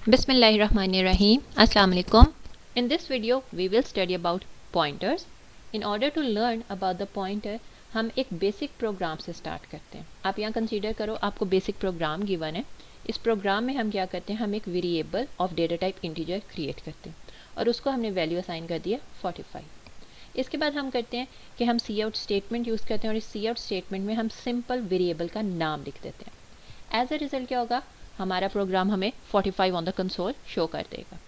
Bismillahirrahmanirrahim. Assalamu alaikum. In this video we will study about pointers. In order to learn about the pointer हम एक basic programme से start करते हैं. आप यहाँ कंसीडर करो आपको बेसिक प्रोग्राम गिवन है. इस प्रोग्राम में हम क्या करते हैं, हम एक variable of data type integer create करते हैं और उसको हमने वैल्यू असाइन कर दिया 45. इसके बाद हम करते हैं कि हम सी आउट स्टेटमेंट यूज़ करते हैं और इस सी आउट स्टेटमेंट में हम सिंपल वेरिएबल का नाम लिख देते हैं. एज अ रिजल्ट क्या होगा, हमारा प्रोग्राम हमें 45 ऑन द कंसोल शो कर देगा.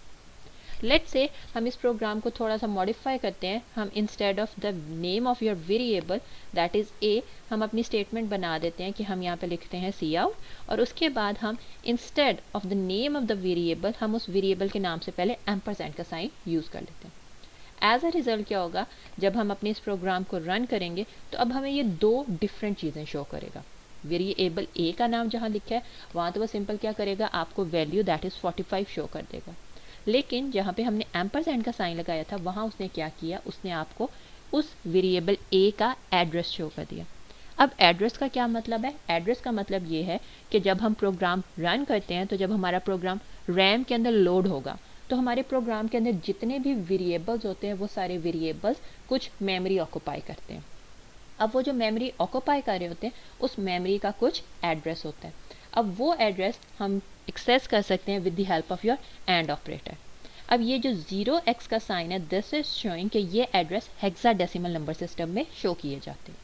लेट्स से हम इस प्रोग्राम को थोड़ा सा मॉडिफाई करते हैं. हम instead of the name of your variable that is a, हम अपनी स्टेटमेंट बना देते हैं कि हम यहाँ पे लिखते हैं सी आउट और उसके बाद हम instead of the name of the variable हम उस वेरिएबल के नाम से पहले एम्परसेंड का साइन यूज़ कर लेते हैं. एज अ रिज़ल्ट क्या होगा, जब हम अपने इस प्रोग्राम को रन करेंगे तो अब हमें ये दो डिफरेंट चीज़ें शो करेगा. वेरिएबल ए का नाम जहाँ लिखा है वहाँ तो वो सिंपल क्या करेगा, आपको वैल्यू दैट इज़ 45 शो कर देगा. लेकिन जहाँ पे हमने एम्परसेंड का साइन लगाया था वहाँ उसने क्या किया, उसने आपको उस वेरिएबल ए का एड्रेस शो कर दिया. अब एड्रेस का क्या मतलब है, एड्रेस का मतलब ये है कि जब हम प्रोग्राम रन करते हैं तो जब हमारा प्रोग्राम रैम के अंदर लोड होगा तो हमारे प्रोग्राम के अंदर जितने भी वेरिएबल्स होते हैं वो सारे वेरिएबल्स कुछ मेमोरी ऑक्यूपाई करते हैं. अब वो जो मेमोरी ऑक्यूपाई कर रहे होते हैं उस मेमोरी का कुछ एड्रेस होता है. अब वो एड्रेस हम एक्सेस कर सकते हैं with the help of your and operator. अब ये जो 0x का साइन है दिस इज शोइंग कि ये एड्रेस हेक्साडेसिमल नंबर सिस्टम में शो किए जाते हैं.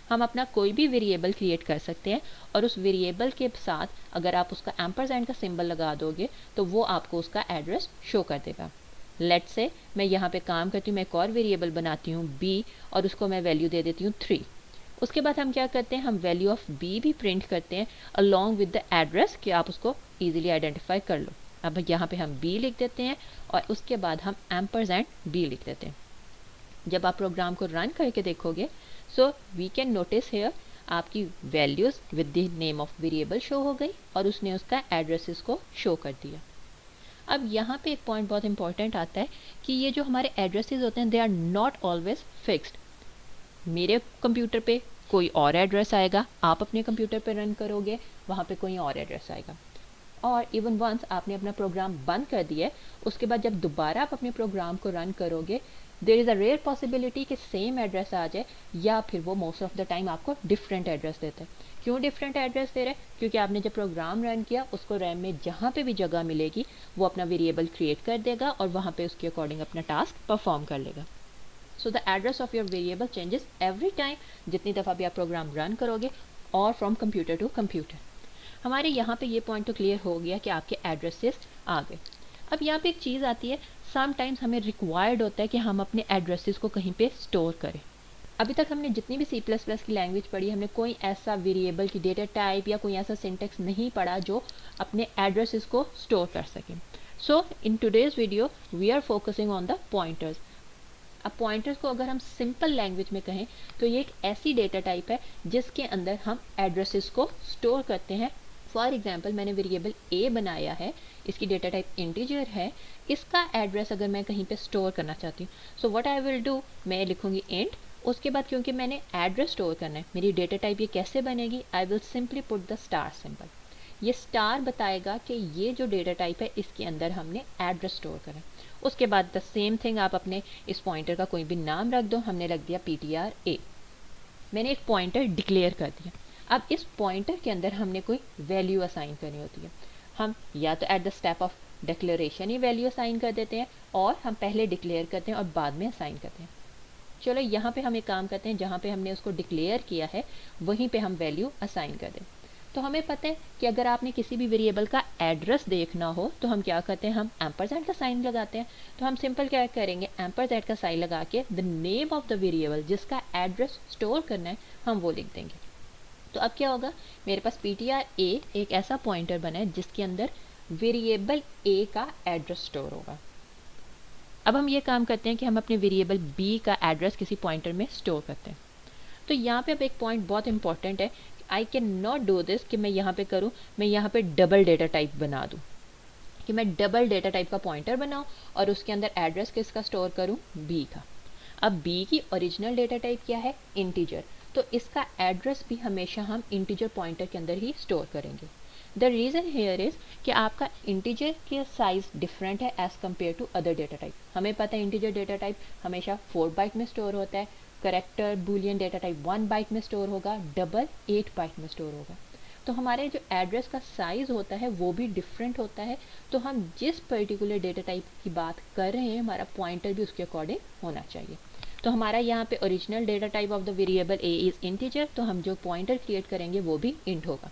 हम अपना कोई भी वेरिएबल क्रिएट कर सकते हैं और उस वेरिएबल के साथ अगर आप उसका एम्परसेंड का सिंबल लगा दोगे तो वो आपको उसका एड्रेस शो कर देगा. लेट्स से मैं यहाँ पे काम करती हूँ, मैं एक और वेरिएबल बनाती हूँ b और उसको मैं वैल्यू दे देती हूँ 3. उसके बाद हम क्या करते हैं, हम वैल्यू ऑफ b भी प्रिंट करते हैं अलॉन्ग विद द एड्रेस कि आप उसको ईजिली आइडेंटिफाई कर लो. अब यहाँ पे हम b लिख देते हैं और उसके बाद हम एम्परसेंड b लिख देते हैं. जब आप प्रोग्राम को रन करके देखोगे so we can notice here आपकी values with the name of variable show हो गई और उसने उसका एड्रेसेस को शो कर दिया. अब यहाँ पे एक पॉइंट बहुत इंपॉर्टेंट आता है कि ये जो हमारे एड्रेसेस होते हैं they are not always fixed. मेरे कंप्यूटर पे कोई और एड्रेस आएगा, आप अपने कंप्यूटर पे रन करोगे वहाँ पे कोई और एड्रेस आएगा. और इवन वंस आपने अपना प्रोग्राम बंद कर दिया है उसके बाद जब दोबारा आप अपने प्रोग्राम को रन करोगे there is a rare possibility कि सेम एड्रेस आ जाए या फिर वो मोस्ट ऑफ द टाइम आपको डिफरेंट एड्रेस देते हैं. क्यों डिफरेंट एड्रेस दे रहे हैं, क्योंकि आपने जब प्रोग्राम रन किया उसको रैम में जहाँ पे भी जगह मिलेगी वो अपना वेरिएबल क्रिएट कर देगा और वहाँ पे उसके अकॉर्डिंग अपना टास्क परफॉर्म कर लेगा. So the address of your variable changes every time जितनी दफ़ा भी आप प्रोग्राम रन करोगे और फ्रॉम कंप्यूटर टू कंप्यूटर. हमारे यहाँ पे ये पॉइंट तो क्लियर हो गया कि आपके एड्रेसेस आ गए. अब यहाँ पे एक चीज़ आती है, समटाइम्स हमें रिक्वायर्ड होता है कि हम अपने एड्रेसेस को कहीं पे स्टोर करें. अभी तक हमने जितनी भी C++ की लैंग्वेज पढ़ी हमने कोई ऐसा वेरिएबल की डेटा टाइप या कोई ऐसा सिंटेक्स नहीं पढ़ा जो अपने एड्रेसेस को स्टोर कर सके. So in today's video we are focusing on the pointers. अब पॉइंटर्स को अगर हम सिंपल लैंग्वेज में कहें तो ये एक ऐसी डेटा टाइप है जिसके अंदर हम एड्रेसेस को स्टोर करते हैं. फॉर एग्जाम्पल मैंने वेरिएबल a बनाया है, इसकी डेटा टाइप इंटीजर है, इसका एड्रेस अगर मैं कहीं पे स्टोर करना चाहती हूँ so what I will do, मैं लिखूँगी इंट. उसके बाद क्योंकि मैंने एड्रेस स्टोर करना है, मेरी डेटा टाइप ये कैसे बनेगी, I will simply put the star symbol. ये स्टार बताएगा कि ये जो डेटा टाइप है इसके अंदर हमने एड्रेस स्टोर करा. उसके बाद द सेम थिंग आप अपने इस पॉइंटर का कोई भी नाम रख दो. हमने रख दिया ptr a. मैंने एक पॉइंटर डिक्लेयर कर दिया. अब इस पॉइंटर के अंदर हमने कोई वैल्यू असाइन करनी होती है. हम या तो at the step of declaration he value assign कर देते हैं और हम पहले डिक्लेयर करते हैं और बाद में असाइन करते हैं. चलो यहाँ पे हम एक काम करते हैं, जहाँ पे हमने उसको डिक्लेयर किया है वहीं पे हम वैल्यू असाइन कर दें. तो हमें पता है कि अगर आपने किसी भी वेरिएबल का एड्रेस देखना हो तो हम क्या करते हैं, हम एम्परसेंड का साइन लगाते हैं. तो हम सिंपल क्या करेंगे, एम्परसेंड का साइन लगा के the name of the variable जिसका एड्रेस स्टोर करना है हम वो लिख देंगे. तो अब क्या होगा, मेरे पास ptr a एक ऐसा पॉइंटर बना है जिसके अंदर वेरिएबल a का एड्रेस स्टोर होगा. अब हम ये काम करते हैं कि हम अपने वेरिएबल b का एड्रेस किसी पॉइंटर में स्टोर करते हैं. तो यहाँ पे अब एक पॉइंट बहुत इंपॉर्टेंट है, I can not do this कि मैं यहाँ पे करूँ, मैं यहाँ पे डबल डेटा टाइप बना दूँ कि मैं डबल डेटा टाइप का पॉइंटर बनाऊँ और उसके अंदर एड्रेस किसका स्टोर करूँ, b का. अब b की ओरिजिनल डेटा टाइप क्या है, इंटीजर. तो इसका एड्रेस भी हमेशा हम इंटीजर पॉइंटर के अंदर ही स्टोर करेंगे. द रीज़न हेयर इज़ कि आपका इंटीजर के साइज़ डिफरेंट है as compare to other data type. हमें पता है इंटीजर डेटा टाइप हमेशा 4 बाइट में स्टोर होता है, character boolean data type 1 byte में स्टोर होगा, डबल 8 बाइट में स्टोर होगा। तो हमारे जो एड्रेस का साइज़ होता है वो भी डिफरेंट होता है। तो हम जिस पर्टिकुलर डेटा टाइप की बात कर रहे हैं हमारा पॉइंटर भी उसके अकॉर्डिंग होना चाहिए। तो हमारा यहाँ पे original data type of the variable A is integer, तो हम जो पॉइंटर क्रिएट करेंगे वो भी इंट होगा।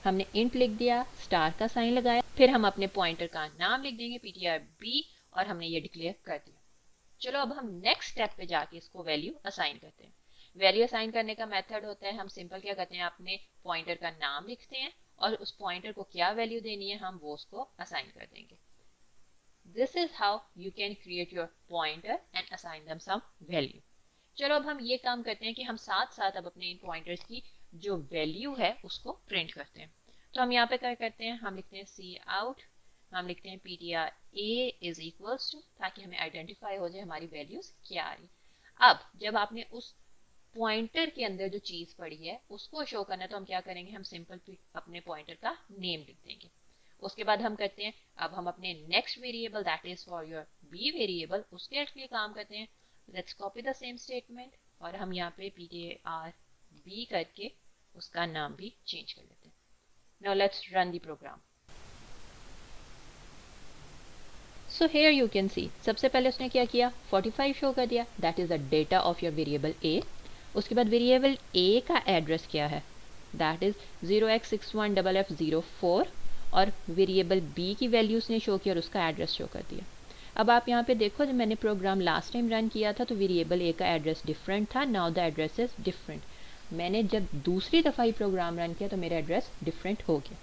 हमने इंट लिख दिया, स्टार का साइन लगाया, फिर हम अपने पॉइंटर का नाम लिख देंगे ptr_b और हमने ये डिक्लेयर कर दिया। चलो अब हम नेक्स्ट स्टेप पे जाके इसको वैल्यू असाइन करते हैं। वैल्यू असाइन करने का मेथड होता है, हम सिंपल क्या करते हैं, अपने पॉइंटर का नाम लिखते हैं और उस पॉइंटर को क्या वैल्यू देनी है हम वो उसको असाइन कर देंगे। This is how you can create your pointer and assign them some value. चलो अब हम ये काम करते हैं कि हम साथ साथ अब अपने इन पॉइंटर्स की जो वैल्यू है उसको प्रिंट करते हैं। तो हम यहाँ पे क्या करते हैं, हम लिखते हैं सी आउट, हम लिखते हैं ptr_a इज इक्वल्स टू, ताकि हमें आइडेंटिफाई हो जाए हमारी वैल्यूज क्या आ रही। अब जब आपने उस पॉइंटर के अंदर जो चीज पड़ी है उसको शो करना है तो हम क्या करेंगे, हम सिंपल अपने पॉइंटर का नेम लिख देंगे। उसके बाद हम करते हैं, अब हम अपने next variable that is for your B variable उसके लिए काम करते हैं। Let's copy the same statement और हम यहाँ पे ptr_b करके उसका नाम भी चेंज कर लेते हैं। Now let's run the program. So here you can see, सबसे पहले उसने क्या किया, 45 शो कर दिया, that is the data of your variable A. उसके बाद वेरिएबल ए का एड्रेस क्या है, दैट इज 0x61FF04 और वेरिएबल बी की वैल्यू उसने शो किया और उसका एड्रेस शो कर दिया। अब आप यहाँ पे देखो, जब मैंने प्रोग्राम लास्ट टाइम रन किया था तो वेरिएबल ए का एड्रेस डिफरेंट था, now the address is different. मैंने जब दूसरी दफ़ा ही प्रोग्राम रन किया तो मेरा एड्रेस डिफरेंट हो गया।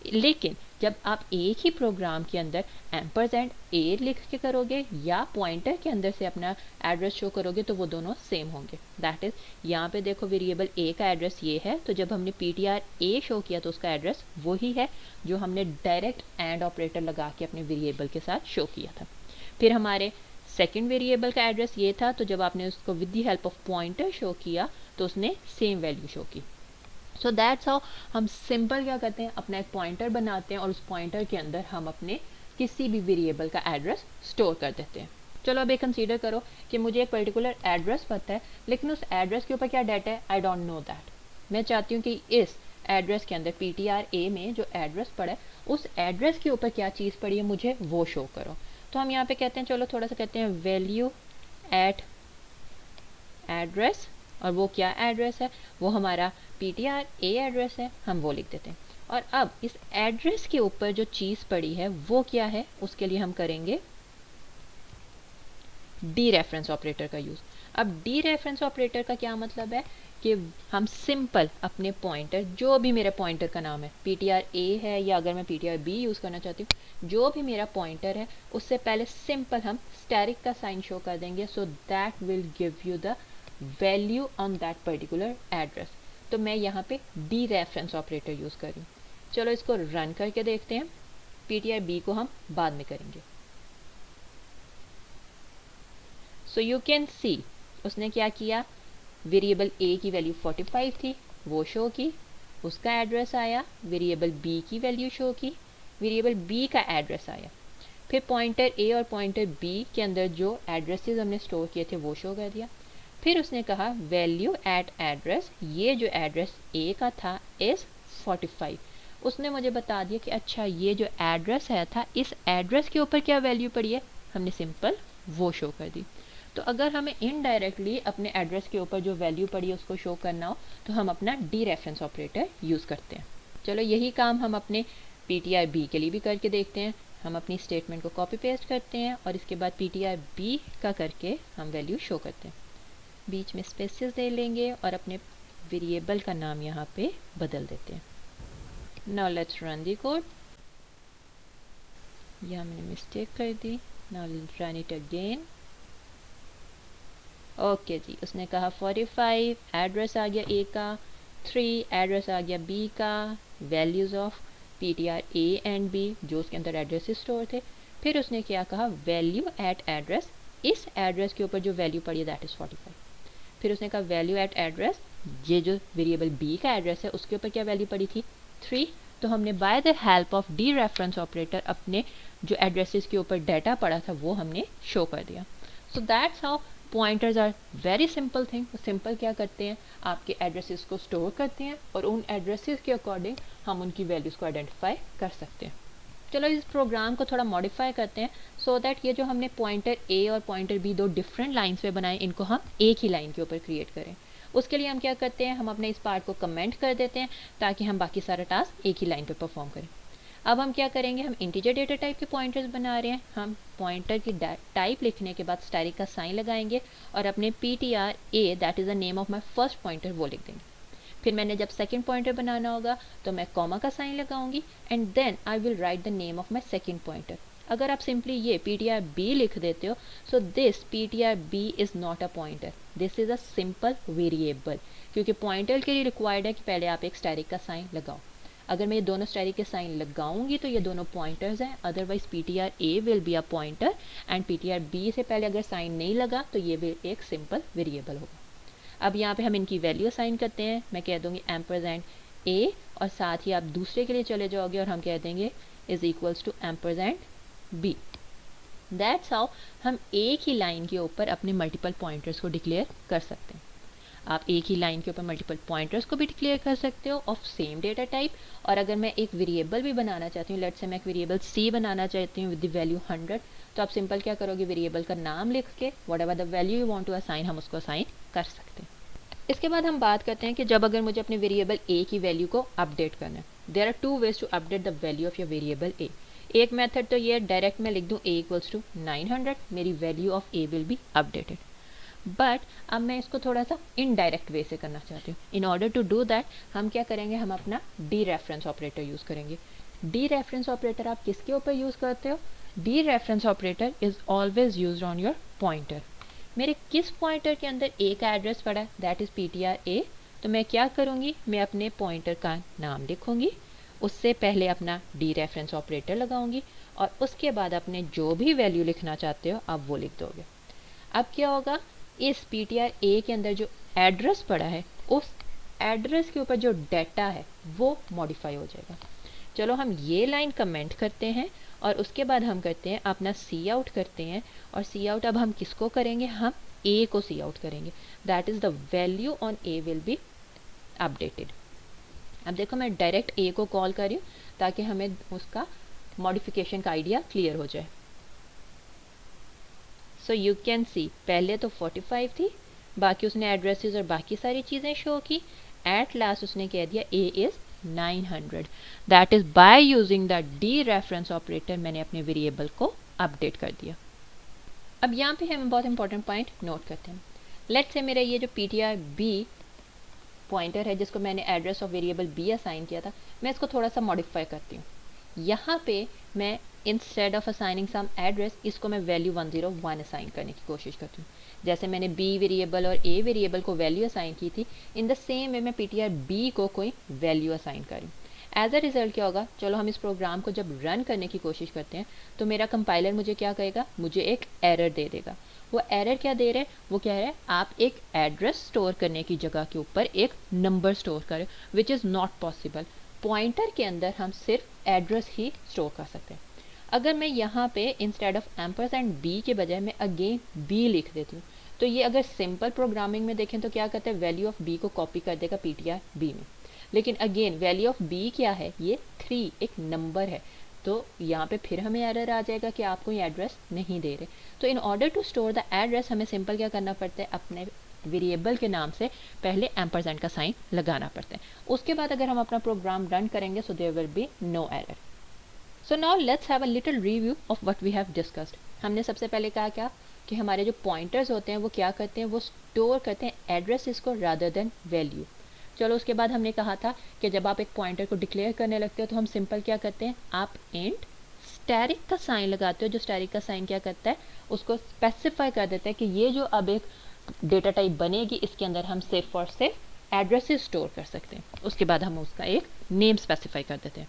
लेकिन जब आप एक ही प्रोग्राम के अंदर एम्परसेंड ए लिख के करोगे या पॉइंटर के अंदर से अपना एड्रेस शो करोगे तो वो दोनों सेम होंगे। दैट इज़ यहाँ पे देखो वेरिएबल ए का एड्रेस ये है, तो जब हमने ptr_a शो किया तो उसका एड्रेस वही है जो हमने डायरेक्ट एंड ऑपरेटर लगा के अपने वेरिएबल के साथ शो किया था। फिर हमारे सेकेंड वेरिएबल का एड्रेस ये था, तो जब आपने उसको with the help of pointer show किया तो उसने सेम वैल्यू शो की। सो दैट्स हाउ हम सिंपल क्या करते हैं, अपना एक पॉइंटर बनाते हैं और उस पॉइंटर के अंदर हम अपने किसी भी वेरिएबल का एड्रेस स्टोर कर देते हैं। चलो अब ये कंसीडर करो कि मुझे एक पर्टिकुलर एड्रेस पता है लेकिन उस एड्रेस के ऊपर क्या डाटा है आई डोंट नो दैट। मैं चाहती हूँ कि इस एड्रेस के अंदर ptr_a में जो एड्रेस पड़ा है उस एड्रेस के ऊपर क्या चीज़ पड़ी है मुझे वो शो करो। तो हम यहाँ पे कहते हैं, चलो थोड़ा सा कहते हैं वैल्यू एट एड्रेस, और वो क्या एड्रेस है, वो हमारा ptr_a एड्रेस है, हम वो लिख देते हैं। और अब इस एड्रेस के ऊपर जो चीज़ पड़ी है वो क्या है, उसके लिए हम करेंगे डी रेफरेंस ऑपरेटर का यूज़। अब डी रेफरेंस ऑपरेटर का क्या मतलब है कि हम सिंपल अपने पॉइंटर, जो भी मेरा पॉइंटर का नाम है ptr_a है या अगर मैं ptr_b यूज़ करना चाहती हूँ, जो भी मेरा पॉइंटर है उससे पहले सिंपल हम स्टैरिक का साइन शो कर देंगे, so that will give you the value on that particular address. तो मैं यहाँ पे डी रेफरेंस ऑपरेटर यूज़ कर रही हूँ। चलो इसको रन करके देखते हैं, ptr_b को हम बाद में करेंगे। सो यू कैन सी उसने क्या किया, वेरिएबल a की वैल्यू 45 थी वो शो की, उसका एड्रेस आया, वेरिएबल b की वैल्यू शो की, वेरिएबल b का एड्रेस आया, फिर पॉइंटर a और पॉइंटर b के अंदर जो एड्रेसेस हमने स्टोर किए थे वो शो कर दिया। फिर उसने कहा वैल्यू एट एड्रेस, ये जो एड्रेस a का था इज़ 45। उसने मुझे बता दिया कि अच्छा ये जो एड्रेस है था इस एड्रेस के ऊपर क्या वैल्यू पड़ी है, हमने सिंपल वो शो कर दी। तो अगर हमें इनडायरेक्टली अपने एड्रेस के ऊपर जो वैल्यू पड़ी है उसको शो करना हो तो हम अपना डी रेफरेंस ऑपरेटर यूज़ करते हैं। चलो यही काम हम अपने ptr_b के लिए भी करके देखते हैं। हम अपनी स्टेटमेंट को कॉपी पेस्ट करते हैं और इसके बाद ptr_b का करके हम वैल्यू शो करते हैं, बीच में स्पेसेस दे लेंगे और अपने वेरिएबल का नाम यहाँ पे बदल देते हैं। Now let's run the code. यहाँ मैंने मिस्टेक कर दी, now run it again. Okay जी, उसने कहा 45 एड्रेस आ गया a का, 3 एड्रेस आ गया b का, values of ptr_a and b जो उसके अंदर एड्रेस स्टोर थे। फिर उसने क्या कहा वैल्यू एट एड्रेस, इस एड्रेस के ऊपर जो वैल्यू पड़ी है दैट इज़ 45। फिर उसने कहा वैल्यू एट एड्रेस, ये जो वेरिएबल b का एड्रेस है उसके ऊपर क्या वैल्यू पड़ी थी 3, तो हमने by the help of D reference operator अपने जो एड्रेसेस के ऊपर डाटा पड़ा था वो हमने शो कर दिया. So that's how pointers are very simple thing. Simple क्या करते हैं, आपके एड्रेसेस को स्टोर करते हैं और उन एड्रेसेस के अकॉर्डिंग हम उनकी वैल्यूज़ को आइडेंटिफाई कर सकते हैं. चलो इस प्रोग्राम को थोड़ा मॉडिफाई करते हैं सो दैट ये जो हमने पॉइंटर ए और पॉइंटर बी दो डिफरेंट लाइंस पे बनाए इनको हम एक ही लाइन के ऊपर क्रिएट करें. उसके लिए हम क्या करते हैं, हम अपने इस पार्ट को कमेंट कर देते हैं ताकि हम बाकी सारा टास्क एक ही लाइन पे परफॉर्म करें. अब हम क्या करेंगे, हम इंटीजर डेटा टाइप के पॉइंटर्स बना रहे हैं. हम पॉइंटर की टाइप लिखने के बाद स्टैरिक का साइन लगाएंगे और अपने ptr a that is the name of my first pointer वो लिख देंगे. फिर मैंने जब सेकंड पॉइंटर बनाना होगा तो मैं कॉमा का साइन लगाऊंगी and then I will write the name of my second pointer. अगर आप सिंपली ये ptr b लिख देते हो so this ptr b is not a pointer, this is a simple variable, क्योंकि पॉइंटर के लिए रिक्वायर्ड है कि पहले आप एक स्टैरिक का साइन लगाओ. अगर मैं ये दोनों स्टैरिक के साइन लगाऊंगी तो ये दोनों पॉइंटर्स हैं, otherwise ptr a will be a pointer and ptr b से पहले अगर साइन नहीं लगा तो ये भी एक सिंपल वेरिएबल होगा. अब यहाँ पे हम इनकी वैल्यू असाइन करते हैं. मैं कह दूँगी एम्परसेंड a और साथ ही आप दूसरे के लिए चले जाओगे और हम कह देंगे is equals to ampersand b. That's how हम एक ही लाइन के ऊपर अपने मल्टीपल पॉइंटर्स को डिक्लेयर कर सकते हैं. आप एक ही लाइन के ऊपर मल्टीपल पॉइंटर्स को भी डिक्लेयर कर सकते हो ऑफ सेम डेटा टाइप. और अगर मैं एक वेरिएबल भी बनाना चाहती हूँ, लेट्स से मैं एक वेरिएबल c बनाना चाहती हूँ विद द वैल्यू 100, तो आप सिंपल क्या करोगे, वेरिएबल का नाम लिख के whatever the value you want to assign हम उसको असाइन कर सकते हैं. इसके बाद हम बात करते हैं कि जब अगर मुझे अपने वेरिएबल a की वैल्यू को अपडेट करना है, there are two ways to update the value of your variable a. एक मेथड तो ये डायरेक्ट मैं लिख दूँ a इक्वल्स टू 900, मेरी value of a will be updated. But अब मैं इसको थोड़ा सा इनडायरेक्ट वे से करना चाहती हूँ. In order to do that हम क्या करेंगे, हम अपना डी रेफरेंस ऑपरेटर यूज़ करेंगे. डी रेफरेंस ऑपरेटर आप किसके ऊपर यूज़ करते हो, dereference operator is always use on your pointer. मेरे किस पॉइंटर के अंदर a का एड्रेस पड़ा है, दैट इज़ ptr a. तो मैं क्या करूँगी, मैं अपने पॉइंटर का नाम लिखूँगी, उससे पहले अपना डी रेफरेंस ऑपरेटर लगाऊंगी और उसके बाद अपने जो भी वैल्यू लिखना चाहते हो आप वो लिख दोगे. अब क्या होगा, इस ptr a के अंदर जो एड्रेस पड़ा है उस एड्रेस के ऊपर जो डाटा है वो मॉडिफाई हो जाएगा. चलो हम ये लाइन कमेंट करते हैं और उसके बाद हम करते हैं अपना सी आउट करते हैं. और सी आउट अब हम किसको करेंगे, हम a को सी आउट करेंगे. That is the value on a will be updated. अब देखो मैं डायरेक्ट a को कॉल कर रही हूँ ताकि हमें उसका मॉडिफिकेशन का आइडिया क्लियर हो जाए. सो यू कैन सी पहले तो 45 थी, बाकी उसने एड्रेसेस और बाकी सारी चीज़ें शो की. एट लास्ट उसने कह दिया a is 900. That is by using the dereference operator मैंने अपने वेरिएबल को अपडेट कर दिया. अब यहाँ पे हम बहुत इंपॉर्टेंट पॉइंट नोट करते हैं. लेट्स से मेरा ये जो ptr b पॉइंटर है जिसको मैंने address of variable b assign किया था, मैं इसको थोड़ा सा मॉडिफाई करती हूँ. यहाँ पे मैं instead of assigning some address इसको मैं वैल्यू 101 असाइन करने की कोशिश करती हूँ. जैसे मैंने b वेरिएबल और a वेरिएबल को वैल्यू असाइन की थी, इन द सेम वे मैं ptr b को कोई वैल्यू असाइन करूँ. एज अ रिजल्ट क्या होगा, चलो हम इस प्रोग्राम को जब रन करने की कोशिश करते हैं तो मेरा कंपाइलर मुझे क्या कहेगा, मुझे एक एरर दे देगा. वो एरर क्या दे रहे हैं, वो कह रहे हैं आप एक एड्रेस स्टोर करने की जगह के ऊपर एक नंबर स्टोर करें, which is not possible. Pointer के अंदर हम सिर्फ एड्रेस ही स्टोर कर सकते हैं. अगर मैं यहाँ पे इंस्टेड ऑफ एम्परसेंड b के बजाय मैं अगेन b लिख देती हूँ तो ये अगर सिंपल प्रोग्रामिंग में देखें तो क्या करते हैं, वैल्यू ऑफ b को कॉपी कर देगा ptr b में. लेकिन अगेन वैल्यू ऑफ b क्या है, ये 3 एक नंबर है, तो यहाँ पे फिर हमें एरर आ जाएगा कि आप कोई एड्रेस नहीं दे रहे. तो in order to store the address हमें सिंपल क्या करना पड़ता है, अपने वेरिएबल के नाम से पहले एम्परसेंड का साइन लगाना पड़ता है. उसके बाद अगर हम अपना प्रोग्राम रन करेंगे so there will be no error. So now let's have a little review of what we have discussed. हमने सबसे पहले कहा क्या कि हमारे जो पॉइंटर्स होते हैं वो क्या करते हैं, वो स्टोर करते हैं एड्रेसेस को रादर देन वैल्यू. चलो उसके बाद हमने कहा था कि जब आप एक पॉइंटर को डिक्लेयर करने लगते हो तो हम सिंपल क्या करते हैं, आप इंट स्टैरिक का साइन लगाते हो. जो स्टैरिक का साइन क्या करता है, उसको स्पेसिफाई कर देता है कि ये जो अब एक डेटा टाइप बनेगी इसके अंदर हम सिर्फ और सिर्फ एड्रेसेस स्टोर कर सकते हैं. उसके बाद हम उसका एक नेम स्पेसिफाई कर देते हैं.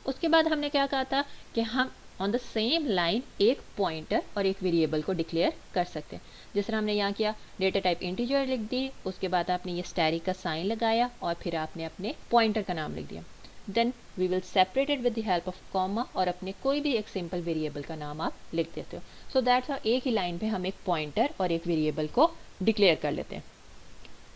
उसके बाद हमने क्या कहा था कि हम ऑन द सेम लाइन एक पॉइंटर और एक वेरिएबल को डिक्लेयर कर सकते हैं. जिस तरह हमने यहाँ किया, डेटा टाइप इंटीजर लिख दी, उसके बाद आपने ये स्टैरिक का साइन लगाया और फिर आपने अपने पॉइंटर का नाम लिख दिया. Then we will separate it with the help of comma और अपने कोई भी एक सिंपल वेरिएबल का नाम आप लिख देते हो। सो दैट्स हाउ एक ही लाइन पे हम एक पॉइंटर और एक वेरिएबल को डिक्लेयर कर लेते हैं।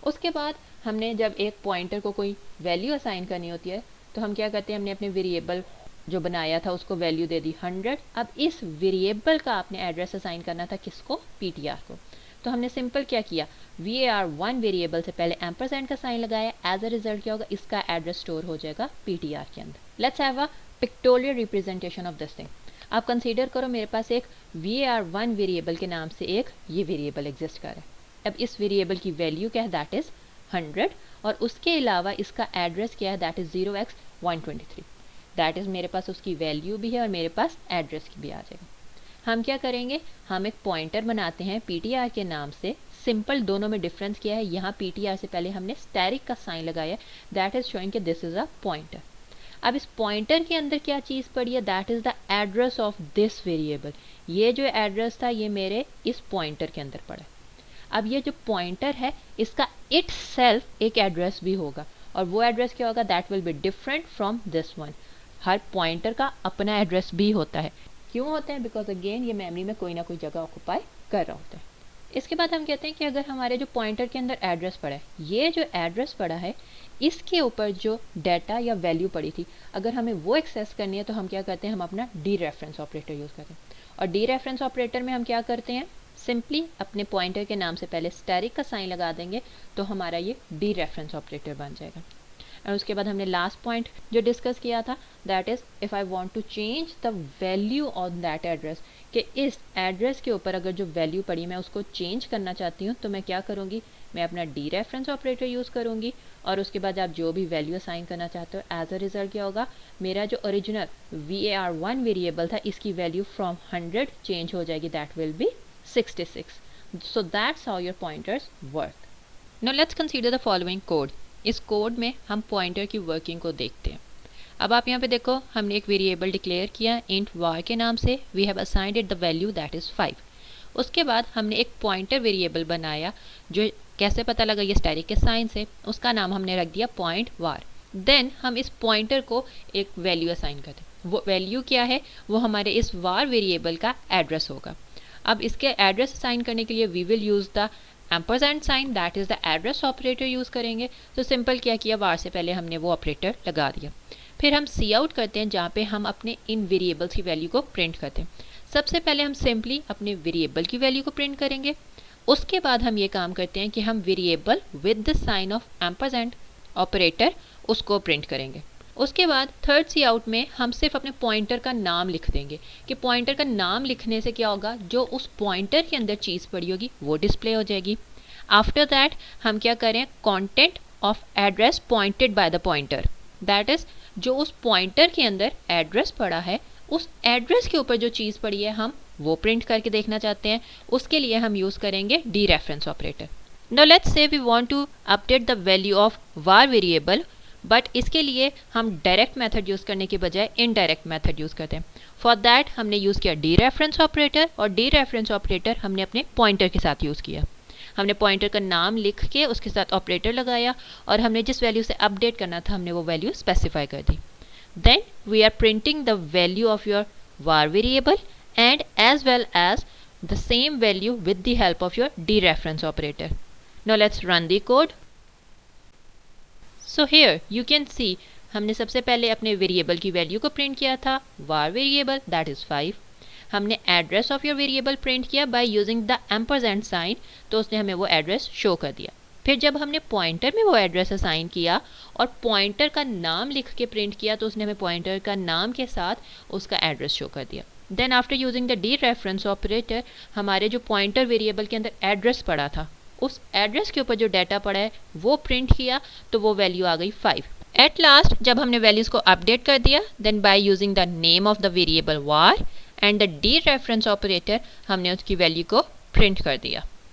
उसके बाद हमने जब एक पॉइंटर को कोई वैल्यू असाइन करनी होती है तो हम क्या करते हैं, हमने अपने वेरिएबल जो बनाया था उसको वैल्यू दे दी 100। अब इस वेरिएबल का आपने एड्रेस असाइन करना था किसको, PTR को। तो हमने सिंपल क्या किया, var1 वेरिएबल से पहले एम्परसेंड का साइन लगाया। एज अ रिजल्ट क्या होगा, इसका एड्रेस स्टोर हो जाएगा PTR के अंदर। Let's have a pictorial representation of this thing. आप कंसीडर करो मेरे पास एक var1 वेरिएबल के नाम से एक ये वेरिएबल एग्जिस्ट कर रहा है। अब इस वेरिएबल की वैल्यू क्या है, दैट इज 100 और उसके अलावा इसका एड्रेस क्या है, that is 0x123। That is मेरे पास उसकी वैल्यू भी है और मेरे पास एड्रेस की भी आ जाएगा। हम क्या करेंगे, हम एक पॉइंटर बनाते हैं PTR के नाम से। सिंपल दोनों में डिफरेंस क्या है, यहाँ PTR से पहले हमने स्टैरिक का साइन लगाया, दैट इज शोइंग कि दिस इज अ पॉइंटर। अब इस पॉइंटर के अंदर क्या चीज़ पड़ी है, that is the address of this variable. ये जो एड्रेस था ये मेरे इस पॉइंटर के अंदर पड़ा है। अब ये जो पॉइंटर है इसका इट सेल्फ एक एड्रेस भी होगा और वो एड्रेस क्या होगा, that will be different from this one. Her pointer का अपना एड्रेस भी होता है। क्यों होता है, बिकॉज अगेन ये मेमोरी में कोई ना कोई जगह ऑक्यूपाई कर रहा होता है। इसके बाद हम कहते हैं कि अगर हमारे जो पॉइंटर के अंदर एड्रेस पड़ा है, ये जो एड्रेस पड़ा है इसके ऊपर जो डाटा या वैल्यू पड़ी थी, अगर हमें वो एक्सेस करनी है तो हम क्या करते हैं, हम अपना डी रेफरेंस ऑपरेटर यूज़ करते हैं। और डी रेफरेंस ऑपरेटर में हम क्या करते हैं, सिंपली अपने पॉइंटर के नाम से पहले स्टैरिक का साइन लगा देंगे तो हमारा ये डी रेफरेंस ऑपरेटर बन जाएगा। और उसके बाद हमने लास्ट पॉइंट जो डिस्कस किया था, that is if I want to change the value on that address, कि इस एड्रेस के ऊपर अगर जो वैल्यू पड़ी मैं उसको चेंज करना चाहती हूँ तो मैं क्या करूँगी, मैं अपना डी रेफरेंस ऑपरेटर यूज़ करूँगी और उसके बाद आप जो भी वैल्यू असाइन करना चाहते हो, एज अ रिजल्ट क्या होगा, मेरा जो ओरिजिनल var1 वेरिएबल था इसकी वैल्यू फ्रॉम 100 चेंज हो जाएगी, that will be 66. So that's how your pointers work. Now let's consider the following code. इस कोड में हम पॉइंटर की वर्किंग को देखते हैं। अब आप यहाँ पे देखो, हमने एक वेरिएबल डिक्लेयर किया इंट var के नाम से। We have assigned it the value that is 5। उसके बाद हमने एक पॉइंटर वेरिएबल बनाया, जो कैसे पता लगा, ये स्टैरिक के साइन से। उसका नाम हमने रख दिया पॉइंट var। देन हम इस पॉइंटर को एक वैल्यू असाइन करते हैं। वो वैल्यू क्या है, वो हमारे इस var वेरिएबल का एड्रेस होगा। अब इसके एड्रेस असाइन करने के लिए we will use the ampersand sign, that is the address operator use करेंगे। तो सिंपल क्या किया, var से पहले हमने वो ऑपरेटर लगा दिया। फिर हम सी आउट करते हैं जहाँ पे हम अपने इन वेरिएबल्स की वैल्यू को प्रिंट करते हैं। सबसे पहले हम सिंपली अपने वेरिएबल की वैल्यू को प्रिंट करेंगे। उसके बाद हम ये काम करते हैं कि हम variable with the sign of ampersand operator उसको प्रिंट करेंगे। उसके बाद थर्ड सी आउट में हम सिर्फ अपने पॉइंटर का नाम लिख देंगे कि पॉइंटर का नाम लिखने से क्या होगा, जो उस पॉइंटर के अंदर चीज़ पड़ी होगी वो डिस्प्ले हो जाएगी। आफ्टर दैट हम क्या करें, content of address pointed by the pointer, that is जो उस पॉइंटर के अंदर एड्रेस पड़ा है उस एड्रेस के ऊपर जो चीज़ पड़ी है हम वो प्रिंट करके देखना चाहते हैं। उसके लिए हम यूज़ करेंगे dereference operator. Now let's say we want to update the value of var variable, but इसके लिए हम डायरेक्ट मेथड यूज़ करने के बजाय इनडायरेक्ट मेथड यूज़ करते हैं। फॉर दैट हमने यूज़ किया डी रेफरेंस ऑपरेटर, और डी रेफरेंस ऑपरेटर हमने अपने पॉइंटर के साथ यूज़ किया। हमने पॉइंटर का नाम लिख के उसके साथ ऑपरेटर लगाया और हमने जिस वैल्यू से अपडेट करना था हमने वो वैल्यू स्पेसिफाई कर दी। Then we are printing the value of your var variable and as well as the same value with the help of your dereference operator. Now let's run the code. So here you can see हमने सबसे पहले अपने variable की value को print किया था, var variable that is 5। हमने address of your variable print किया by using the ampersand sign, तो उसने हमें वो एड्रेस शो कर दिया। फिर जब हमने पॉइंटर में वो एड्रेस असाइन किया और पॉइंटर का नाम लिख के प्रिंट किया तो उसने हमें पॉइंटर का नाम के साथ उसका एड्रेस शो कर दिया। Then after using the dereference operator हमारे जो पॉइंटर वेरिएबल के अंदर एड्रेस पड़ा था उस एड्रेस के ऊपर जो डाटा पड़ा है वो प्रिंट किया, तो वो वैल्यू आ गई 5। एट लास्ट जब हमने वैल्यूज़ को अपडेट कर दिया, then by using the name of the variable var and the dereference operator हमने उसकी वैल्यू को प्रिंट कर दिया।